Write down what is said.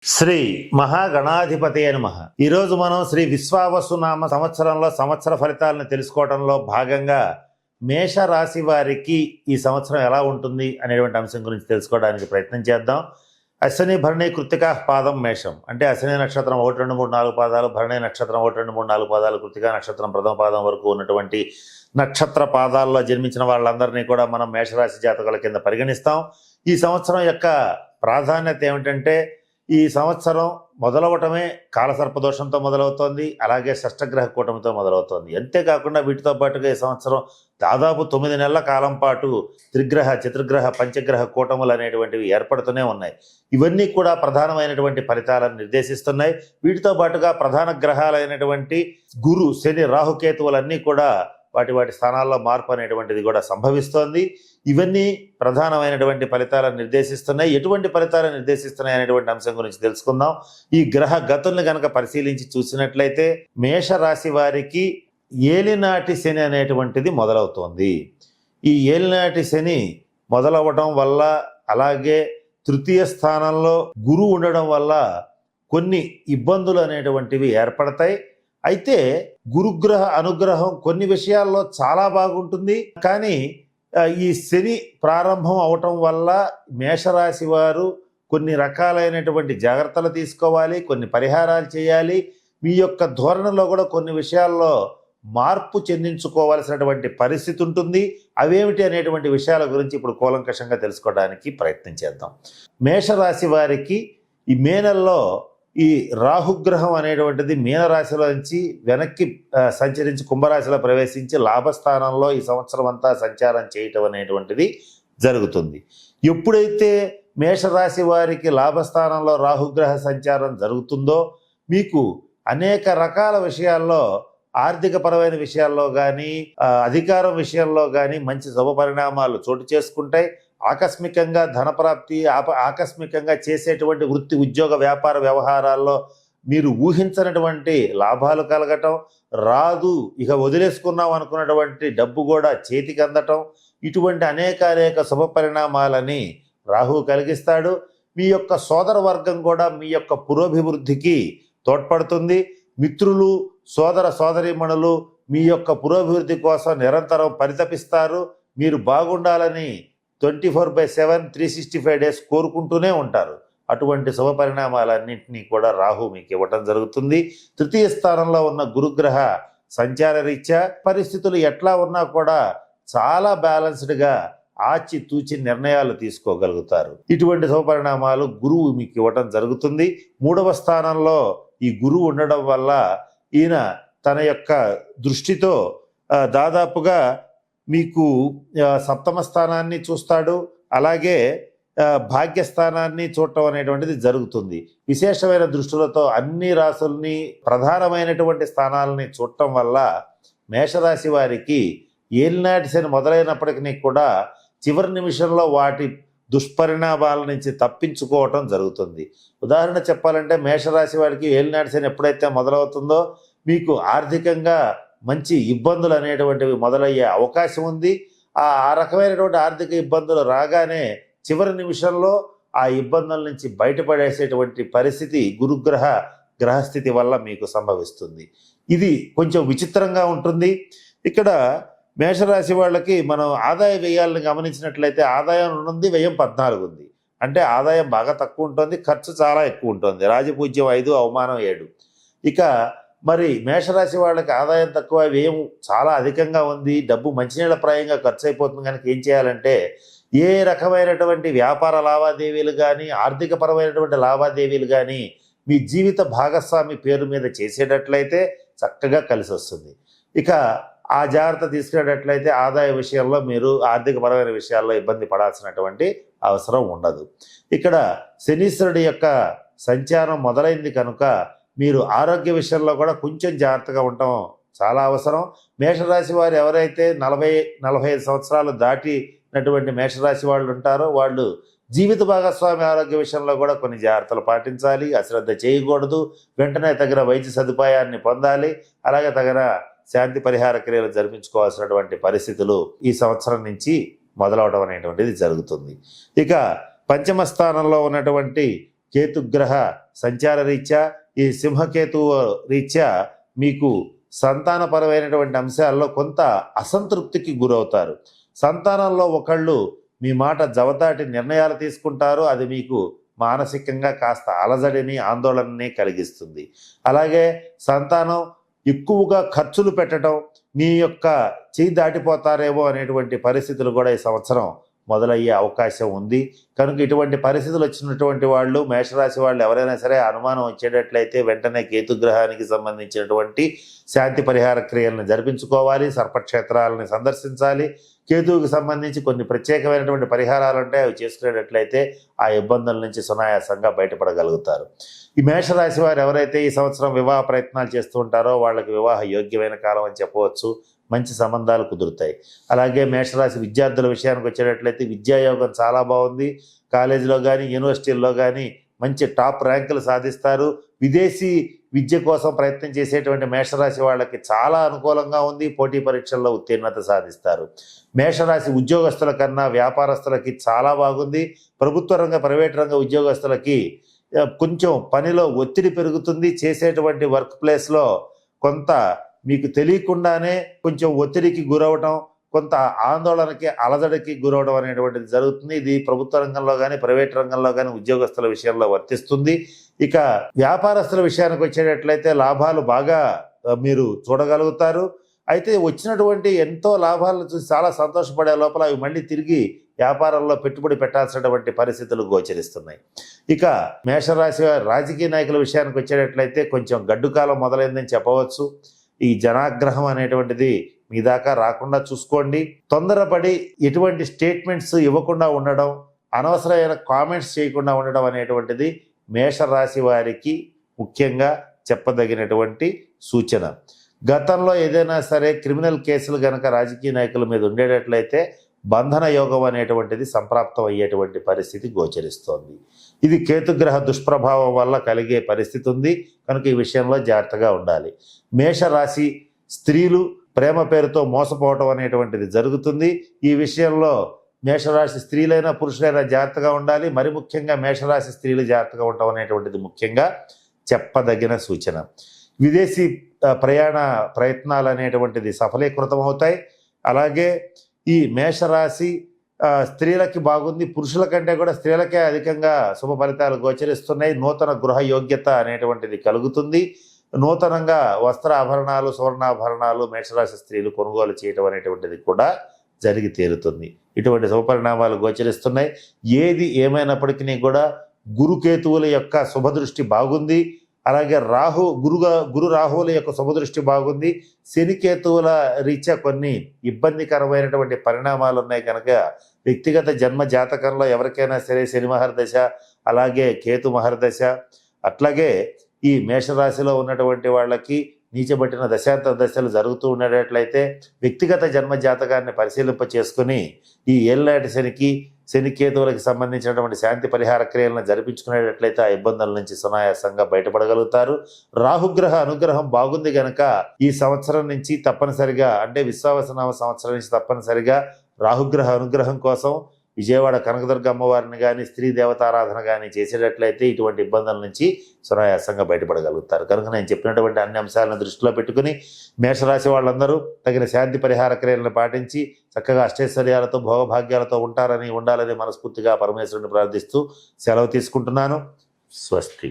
శ్రీ మహాగణాధిపతయ నమః. ఈరోజు మనం శ్రీ విశ్వావసునామ సంవత్సరంలో సంవత్సర ఫలితాలను తెలుసుకోవడంలో భాగంగా మేషరాశి వారికి ఈ సంవత్సరం ఎలా ఉంటుంది అనేటువంటి అంశం గురించి తెలుసుకోవడానికి ప్రయత్నం చేద్దాం. అశ్విని భరణి కృత్తికా పాదం మేషం అంటే అశ్విని నక్షత్రం 1 2 3 4 పాదాలు, భరణి నక్షత్రం 1 2 3 4 పాదాలు, కృత్తికా నక్షత్రం ప్రథమ పాదం వరకు ఉన్నటువంటి నక్షత్ర పాదాల్లో జన్మించిన వాళ్ళందరినీ కూడా మనం మేషరాశి జాతకుల కింద పరిగణిస్తాం. ఈ సంవత్సరం యొక్క ప్రాధాన్యత ఏమిటంటే, ఈ సంవత్సరం మొదలవటమే కాలసర్పదోషంతో మొదలవుతోంది, అలాగే షష్టగ్రహ కూటమితో మొదలవుతోంది. అంతేకాకుండా వీటితో పాటుగా ఈ సంవత్సరం దాదాపు 9 నెలల కాలం పాటు త్రిగ్రహ, చతుర్గ్రహ, పంచగ్రహ కూటములు అనేటువంటివి ఏర్పడుతూనే ఉన్నాయి. ఇవన్నీ కూడా ప్రధానమైనటువంటి ఫలితాలను నిర్దేశిస్తున్నాయి. వీటితో పాటుగా ప్రధాన గ్రహాలైనటువంటి గురు, శని, రాహుకేతువులన్నీ కూడా వాటి స్థానాల్లో మార్పు అనేటువంటిది కూడా సంభవిస్తోంది. ఇవన్నీ ప్రధానమైనటువంటి ఫలితాలను నిర్దేశిస్తున్నాయి. ఎటువంటి ఫలితాలను నిర్దేశిస్తున్నాయి అనేటువంటి అంశం గురించి తెలుసుకుందాం. ఈ గ్రహ గతుల్ని కనుక పరిశీలించి చూసినట్లయితే మేషరాశి వారికి ఏలినాటి శని అనేటువంటిది మొదలవుతోంది. ఈ ఏలినాటి శని మొదలవడం వల్ల, అలాగే తృతీయ స్థానంలో గురువు ఉండడం వల్ల కొన్ని ఇబ్బందులు అనేటువంటివి ఏర్పడతాయి. అయితే గురుగ్రహ అనుగ్రహం కొన్ని విషయాల్లో చాలా బాగుంటుంది. కానీ ఈ శని ప్రారంభం అవటం వల్ల మేషరాశి వారు కొన్ని రకాలైనటువంటి జాగ్రత్తలు తీసుకోవాలి, కొన్ని పరిహారాలు చేయాలి. మీ యొక్క ధోరణిలో కూడా కొన్ని విషయాల్లో మార్పు చెందించుకోవాల్సినటువంటి పరిస్థితి ఉంటుంది. అవేమిటి అనేటువంటి విషయాల గురించి ఇప్పుడు కూలంకషంగా తెలుసుకోవడానికి ప్రయత్నం చేద్దాం. మేషరాశి వారికి ఈ మే నెలలో ఈ రాహుగ్రహం అనేటువంటిది మీనరాశిలో నుంచి వెనక్కి సంచరించి కుంభరాశిలో ప్రవేశించి లాభస్థానంలో ఈ సంవత్సరం అంతా సంచారం చేయటం అనేటువంటిది జరుగుతుంది. ఎప్పుడైతే మేషరాశి వారికి లాభస్థానంలో రాహుగ్రహ సంచారం జరుగుతుందో మీకు అనేక రకాల విషయాల్లో, ఆర్థికపరమైన విషయాల్లో కానీ, అధికారం విషయంలో కానీ మంచి శుభ పరిణామాలు చోటు చేసుకుంటాయి. ఆకస్మికంగా ధనప్రాప్తి, ఆకస్మికంగా చేసేటువంటి వృత్తి, ఉద్యోగ, వ్యాపార వ్యవహారాల్లో మీరు ఊహించినటువంటి లాభాలు కలగటం, రాదు ఇక వదిలేసుకున్నాం అనుకున్నటువంటి డబ్బు కూడా చేతికి అందటం, ఇటువంటి అనేక శుభ పరిణామాలని రాహువు కలిగిస్తాడు. మీ యొక్క సోదర వర్గం కూడా మీ యొక్క పురోభివృద్ధికి తోడ్పడుతుంది. మిత్రులు, సోదర సోదరీమణులు మీ యొక్క పురోభివృద్ధి కోసం నిరంతరం పరితపిస్తారు. మీరు బాగుండాలని 24/7 365 డేస్ కోరుకుంటూనే ఉంటారు. అటువంటి శుభ పరిణామాలన్నింటినీ కూడా రాహు మీకు ఇవ్వటం జరుగుతుంది. తృతీయ స్థానంలో ఉన్న గురుగ్రహ సంచార రీత్యా పరిస్థితులు ఎట్లా ఉన్నా కూడా చాలా బ్యాలెన్స్డ్గా ఆచితూచి నిర్ణయాలు తీసుకోగలుగుతారు. ఇటువంటి శుభ పరిణామాలు గురువు మీకు ఇవ్వటం జరుగుతుంది. 3వ స్థానంలో ఈ గురువు ఉండడం వల్ల ఈయన తన యొక్క దృష్టితో దాదాపుగా మీకు 7వ స్థానాన్ని చూస్తాడు, అలాగే భాగ్యస్థానాన్ని చూడటం అనేటువంటిది జరుగుతుంది. విశేషమైన దృష్టిలతో అన్ని రాశుల్ని, ప్రధానమైనటువంటి స్థానాలని చూడటం వల్ల మేషరాశి వారికి ఏలినాటి శని మొదలైనప్పటికీ కూడా చివరి నిమిషంలో వాటి దుష్పరిణామాల నుంచి తప్పించుకోవటం జరుగుతుంది. ఉదాహరణ చెప్పాలంటే మేషరాశి వారికి ఏలినాటి శని ఎప్పుడైతే మొదలవుతుందో మీకు ఆర్థికంగా మంచి ఇబ్బందులు అనేటువంటివి మొదలయ్యే అవకాశం ఉంది. ఆ రకమైనటువంటి ఆర్థిక ఇబ్బందులు రాగానే చివరి నిమిషంలో ఆ ఇబ్బందుల నుంచి బయటపడేసేటువంటి పరిస్థితి గ్రహస్థితి వల్ల మీకు సంభవిస్తుంది. ఇది కొంచెం విచిత్రంగా ఉంటుంది. ఇక్కడ మేషరాశి వాళ్ళకి మనం ఆదాయ వ్యయాలను గమనించినట్లయితే ఆదాయం ఉంది, వ్యయం 14 ఉంది. అంటే ఆదాయం బాగా తక్కువ ఉంటుంది, ఖర్చు చాలా ఎక్కువ ఉంటుంది. రాజపూజ్యం 5, అవమానం 7. ఇక మరి మేషరాశి వాళ్ళకి ఆదాయం తక్కువ, వ్యయం చాలా అధికంగా ఉంది, డబ్బు మంచినీళ్ళ ప్రాయంగా ఖర్చు అయిపోతుంది. కనుక ఏం చేయాలంటే ఏ రకమైనటువంటి వ్యాపార లావాదేవీలు కానీ, ఆర్థికపరమైనటువంటి లావాదేవీలు కానీ మీ జీవిత భాగస్వామి పేరు మీద చేసేటట్లయితే చక్కగా కలిసి వస్తుంది. ఇక ఆ జాగ్రత్త తీసుకునేటట్లయితే ఆదాయ విషయంలో మీరు ఆర్థికపరమైన విషయాల్లో ఇబ్బంది పడాల్సినటువంటి అవసరం ఉండదు. ఇక్కడ శనీశ్వరుడి యొక్క సంచారం మొదలైంది కనుక మీరు ఆరోగ్య విషయంలో కూడా కొంచెం జాగ్రత్తగా ఉండటం చాలా అవసరం. మేషరాశి వారు ఎవరైతే 40-45 సంవత్సరాలు దాటినటువంటి మేషరాశి వాళ్ళు ఉంటారో వాళ్ళు జీవిత భాగస్వామి ఆరోగ్య విషయంలో కూడా కొన్ని జాగ్రత్తలు పాటించాలి. అశ్రద్ధ చేయకూడదు. వెంటనే తగిన వైద్య సదుపాయాన్ని పొందాలి. అలాగే తగిన శాంతి పరిహార క్రియలు జరిపించుకోవాల్సినటువంటి పరిస్థితులు ఈ సంవత్సరం నుంచి మొదలవడం అనేటువంటిది జరుగుతుంది. ఇక పంచమ స్థానంలో ఉన్నటువంటి కేతుగ్రహ సంచార రీత్యా ఈ సింహకేతువు రీత్యా మీకు సంతానపరమైనటువంటి అంశాల్లో కొంత అసంతృప్తికి గురవుతారు. సంతానంలో ఒకళ్ళు మీ మాట జవదాటి నిర్ణయాలు తీసుకుంటారు. అది మీకు మానసికంగా కాస్త అలజడిని ఆందోళనని కలిగిస్తుంది. అలాగే సంతానం ఎక్కువగా ఖర్చులు పెట్టడం, మీ యొక్క చేయి దాటిపోతారేమో అనేటువంటి పరిస్థితులు కూడా ఈ సంవత్సరం మొదలయ్యే అవకాశం ఉంది. కనుక ఇటువంటి పరిస్థితులు వచ్చినటువంటి వాళ్ళు, మేషరాశి వాళ్ళు ఎవరైనా సరే అనుమానం వచ్చేటట్లయితే వెంటనే కేతుగ్రహానికి సంబంధించినటువంటి శాంతి పరిహార క్రియలను జరిపించుకోవాలి. సర్పక్షేత్రాలను సందర్శించాలి. కేతువుకి సంబంధించి కొన్ని ప్రత్యేకమైనటువంటి పరిహారాలు ఉంటాయి. అవి చేసుకునేటట్లయితే ఆ ఇబ్బందుల నుంచి సునాయాసంగా బయటపడగలుగుతారు. ఈ మేషరాశి వారు ఎవరైతే ఈ సంవత్సరం వివాహ ప్రయత్నాలు చేస్తూ ఉంటారో వాళ్ళకి వివాహ యోగ్యమైన కాలం అని చెప్పవచ్చు. మంచి సంబంధాలు కుదురుతాయి. అలాగే మేషరాశి విద్యార్థుల విషయానికి వచ్చేటట్లయితే విద్యాయోగం చాలా బాగుంది. కాలేజీలో కానీ యూనివర్సిటీల్లో కానీ మంచి టాప్ ర్యాంకులు సాధిస్తారు. విదేశీ విద్య కోసం ప్రయత్నం చేసేటువంటి మేషరాశి వాళ్ళకి చాలా అనుకూలంగా ఉంది. పోటీ పరీక్షల్లో ఉత్తీర్ణత సాధిస్తారు. మేషరాశి ఉద్యోగస్తుల కన్నా వ్యాపారస్తులకి చాలా బాగుంది. ప్రభుత్వ రంగ ప్రైవేట్ రంగ ఉద్యోగస్తులకి కొంచెం పనిలో ఒత్తిడి పెరుగుతుంది. చేసేటువంటి వర్క్ ప్లేస్లో కొంత మీకు తెలియకుండానే కొంచెం ఒత్తిడికి గురవటం, కొంత ఆందోళనకి అలజడికి గురవడం అనేటువంటిది జరుగుతుంది. ఇది ప్రభుత్వ రంగంలో కానీ ప్రైవేట్ రంగంలో కానీ ఉద్యోగస్తుల విషయంలో వర్తిస్తుంది. ఇక వ్యాపారస్తుల విషయానికి వచ్చేటట్లయితే లాభాలు బాగా మీరు చూడగలుగుతారు. అయితే వచ్చినటువంటి ఎంతో లాభాలను చూసి చాలా సంతోషపడే లోపల అవి మళ్ళీ తిరిగి వ్యాపారంలో పెట్టుబడి పెట్టాల్సినటువంటి పరిస్థితులు గోచరిస్తున్నాయి. ఇక మేషరాశి రాజకీయ నాయకుల విషయానికి వచ్చేటట్లయితే కొంచెం గడ్డు కాలం మొదలైందని చెప్పవచ్చు. ఈ జనాగ్రహం అనేటువంటిది మీ దాకా రాకుండా చూసుకోండి. తొందరపడి ఎటువంటి స్టేట్మెంట్స్ ఇవ్వకుండా ఉండడం, అనవసరమైన కామెంట్స్ చేయకుండా ఉండడం అనేటువంటిది మేషరాశి వారికి ముఖ్యంగా చెప్పదగినటువంటి సూచన. గతంలో ఏదైనా సరే క్రిమినల్ కేసులు కనుక రాజకీయ నాయకుల మీద ఉండేటట్లయితే బంధన యోగం అనేటువంటిది సంప్రాప్తం అయ్యేటువంటి పరిస్థితి గోచరిస్తోంది. ఇది కేతుగ్రహ దుష్ప్రభావం వల్ల కలిగే పరిస్థితి ఉంది. కనుక ఈ విషయంలో జాగ్రత్తగా ఉండాలి. మేషరాశి స్త్రీలు ప్రేమ పేరుతో మోసపోవటం అనేటువంటిది జరుగుతుంది. ఈ విషయంలో మేషరాశి స్త్రీలైనా పురుషులైనా జాగ్రత్తగా ఉండాలి. మరి ముఖ్యంగా మేషరాశి స్త్రీలు జాగ్రత్తగా ఉండటం అనేటువంటిది ముఖ్యంగా చెప్పదగిన సూచన. విదేశీ ప్రయాణ ప్రయత్నాలు అనేటువంటిది సఫలీకృతం అవుతాయి. అలాగే ఈ మేషరాశి స్త్రీలకి బాగుంది. పురుషుల కంటే కూడా స్త్రీలకే అధికంగా శుభ ఫలితాలు గోచరిస్తున్నాయి. నూతన గృహ యోగ్యత అనేటువంటిది కలుగుతుంది. నూతనంగా వస్త్ర ఆభరణాలు, సువర్ణాభరణాలు మేషరాశి స్త్రీలు కొనుగోలు చేయటం అనేటువంటిది కూడా జరిగి తీరుతుంది. ఇటువంటి శుభపరిణామాలు గోచరిస్తున్నాయి. ఏది ఏమైనప్పటికీ కూడా గురుకేతువుల యొక్క శుభదృష్టి బాగుంది. అలాగే గురు రాహువుల యొక్క శుభదృష్టి బాగుంది. శనికేతువుల రీత్యా కొన్ని ఇబ్బందికరమైనటువంటి పరిణామాలు ఉన్నాయి. కనుక వ్యక్తిగత జన్మ జాతకంలో ఎవరికైనా సరే శని మహర్దశ, అలాగే కేతు మహర్దశ, అట్లాగే ఈ మేషరాశిలో ఉన్నటువంటి వాళ్ళకి నీచబట్టిన దశాంతర దశలు జరుగుతూ ఉండేటట్లయితే వ్యక్తిగత జన్మ జాతకాన్ని పరిశీలింప చేసుకుని ఈ ఏళ్ళనాటి శనికేతువులకు సంబంధించినటువంటి శాంతి పరిహార క్రియలను జరిపించుకునేటట్లయితే ఆ ఇబ్బందుల నుంచి సునాయాసంగా బయటపడగలుగుతారు. రాహుగ్రహ అనుగ్రహం బాగుంది కనుక ఈ సంవత్సరం నుంచి తప్పనిసరిగా, అంటే విశ్వావసనామ సంవత్సరం నుంచి తప్పనిసరిగా రాహుగ్రహ అనుగ్రహం కోసం విజయవాడ కనకదుర్గ అమ్మవారిని కానీ స్త్రీ దేవతారాధన కానీ చేసేటట్లయితే ఇటువంటి ఇబ్బందుల నుంచి సునాయాసంగా బయటపడగలుగుతారు. కనుక నేను చెప్పినటువంటి అన్ని అంశాలను దృష్టిలో పెట్టుకుని మేషరాశి వాళ్ళందరూ తగిన శాంతి పరిహార క్రియలను పాటించి చక్కగా అష్టైశ్వర్యాలతో భోగభాగ్యాలతో ఉండాలని మనస్ఫూర్తిగా పరమేశ్వరుని ప్రార్థిస్తూ సెలవు తీసుకుంటున్నాను. స్వస్తి.